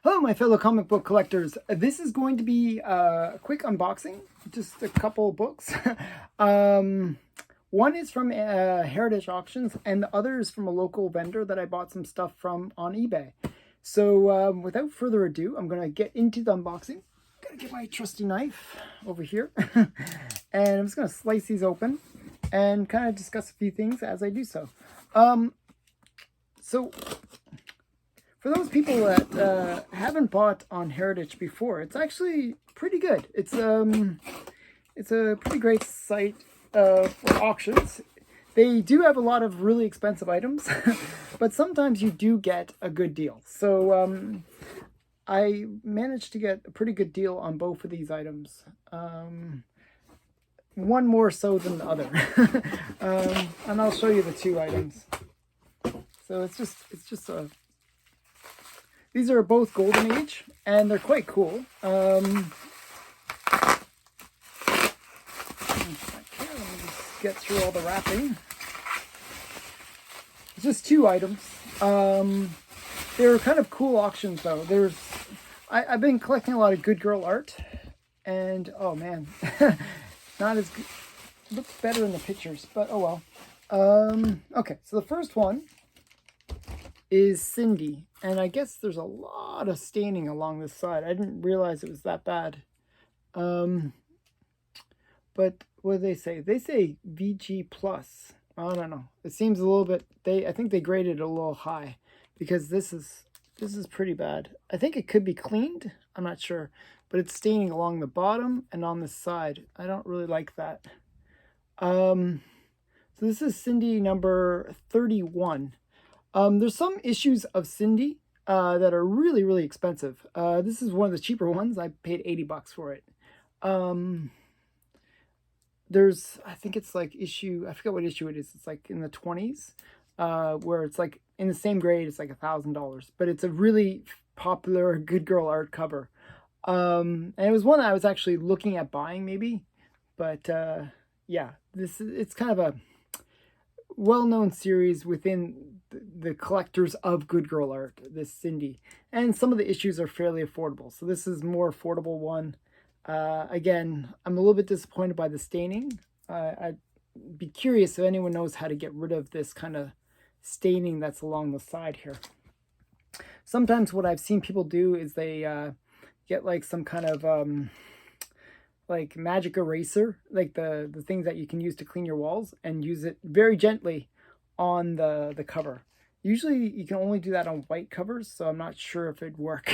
Hello, my fellow comic book collectors. This is going to be a quick unboxing, just a couple books. One is from Heritage Auctions, and the other is from a local vendor that I bought some stuff from on eBay. So without further ado, I'm going to get into the unboxing. Gotta get my trusty knife over here. And I'm just going to slice these open and kind of discuss a few things as I do so. So for those people that haven't bought on Heritage before, it's actually pretty good. It's a pretty great site for auctions. They do have a lot of really expensive items, but sometimes you do get a good deal. So I managed to get a pretty good deal on both of these items. One more so than the other. And I'll show you the two items. So it's just a... These are both Golden Age, and they're quite cool. Let me just get through all the wrapping. It's just two items. They're kind of cool auctions, though. I've been collecting a lot of good girl art, and oh man, not as good. Looks better in the pictures, but oh well. Okay, so the first one is Cindy, and I guess there's a lot of staining along this side. I didn't realize it was that bad. But what do they say? They say VG plus. I don't know. It seems a little bit. I think they graded it a little high because this is pretty bad. I think it could be cleaned. I'm not sure, but it's staining along the bottom and on the side. I don't really like that. So this is Cindy number 31. There's some issues of Cindy that are really, really expensive. This is one of the cheaper ones. I paid $80 for it. I think it's like issue, I forget what issue it is. It's like in the 20s, where it's like in the same grade, it's like $1,000. But it's a really popular good girl art cover. And it was one that I was actually looking at buying maybe. But yeah, it's kind of a well-known series within the collectors of good girl art, this Cindy, and some of the issues are fairly affordable, so this is more affordable one. Again, I'm a little bit disappointed by the staining. I'd be curious if anyone knows how to get rid of this kind of staining that's along the side here. Sometimes what I've seen people do is they get like some kind of like magic eraser, like the things that you can use to clean your walls, and use it very gently on the cover. Usually you can only do that on white covers, so I'm not sure if it'd work.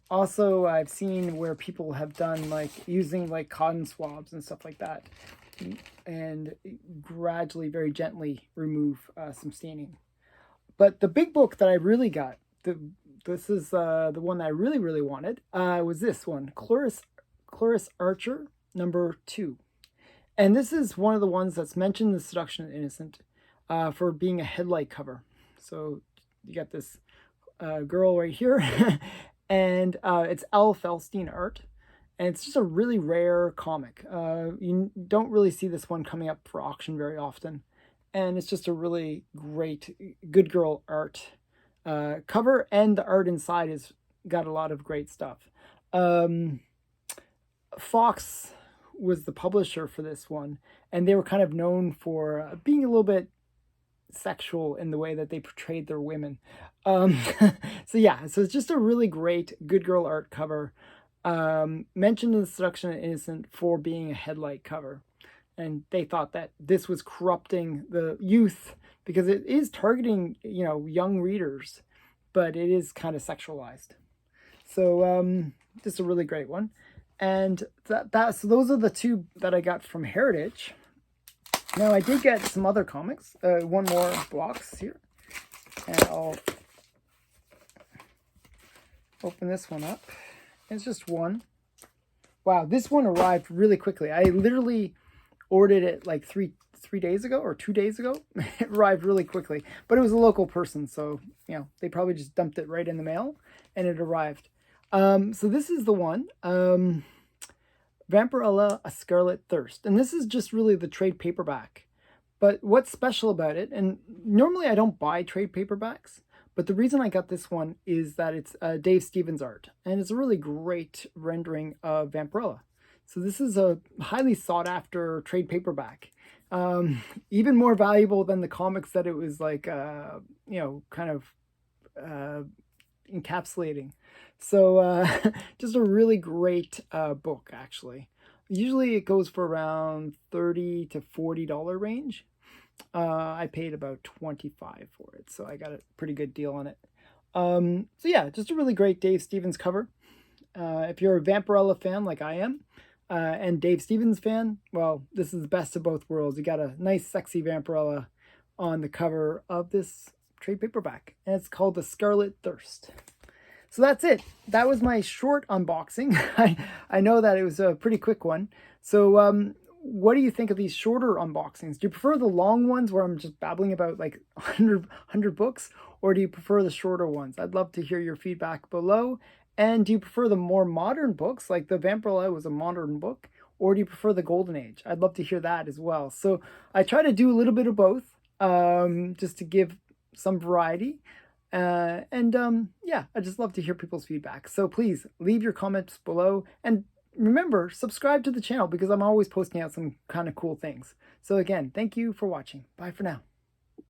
Also, I've seen where people have done like using like cotton swabs and stuff like that, and gradually, very gently remove some staining. But the big book that I really got, this is the one that I really, really wanted, was this one, Cloris Archer number 2. And this is one of the ones that's mentioned in The Seduction of the Innocent for being a Headlight cover. So you got this girl right here, and it's L. Felstein art, and it's just a really rare comic. You don't really see this one coming up for auction very often, and it's just a really great good girl art cover, and the art inside has got a lot of great stuff. Fox was the publisher for this one, and they were kind of known for being a little bit sexual in the way that they portrayed their women. So yeah, so it's just a really great good girl art cover. Mentioned in The Seduction of the Innocent for being a Headlight cover, and they thought that this was corrupting the youth because it is targeting, you know, young readers, but it is kind of sexualized. So just a really great one. And so those are the two that I got from Heritage. Now I did get some other comics, one more box here, and I'll open this one up. It's just one. Wow, this one arrived really quickly. I literally ordered it like three days ago or 2 days ago. It arrived really quickly, but it was a local person, so you know they probably just dumped it right in the mail, and it arrived. So this is the one, Vampirella, A Scarlet Thirst. And this is just really the trade paperback. But what's special about it, and normally I don't buy trade paperbacks, But the reason I got this one is that it's Dave Stevens art, and it's a really great rendering of Vampirella. So this is a highly sought after trade paperback. Um, Even more valuable than the comics that it was like, kind of uh, encapsulating. So just a really great book, actually. Usually it goes for around $30 to $40 range. I paid about 25 for it, so I got a pretty good deal on it. So yeah, just a really great Dave Stevens cover. If you're a Vampirella fan like I am, and Dave Stevens fan, well, this is the best of both worlds. You got a nice, sexy Vampirella on the cover of this trade paperback, and it's called The Scarlet Thirst. So that's it. That was my short unboxing. I know that it was a pretty quick one. So what do you think of these shorter unboxings? Do you prefer the long ones where I'm just babbling about like 100 books, or do you prefer the shorter ones? I'd love to hear your feedback below. And do you prefer the more modern books, like the Vampirella was a modern book, or do you prefer the Golden Age? I'd love to hear that as well. So I try to do a little bit of both, just to give some variety. Yeah, I just love to hear people's feedback. So please leave your comments below, and remember, subscribe to the channel because I'm always posting out some kind of cool things. So again, thank you for watching. Bye for now.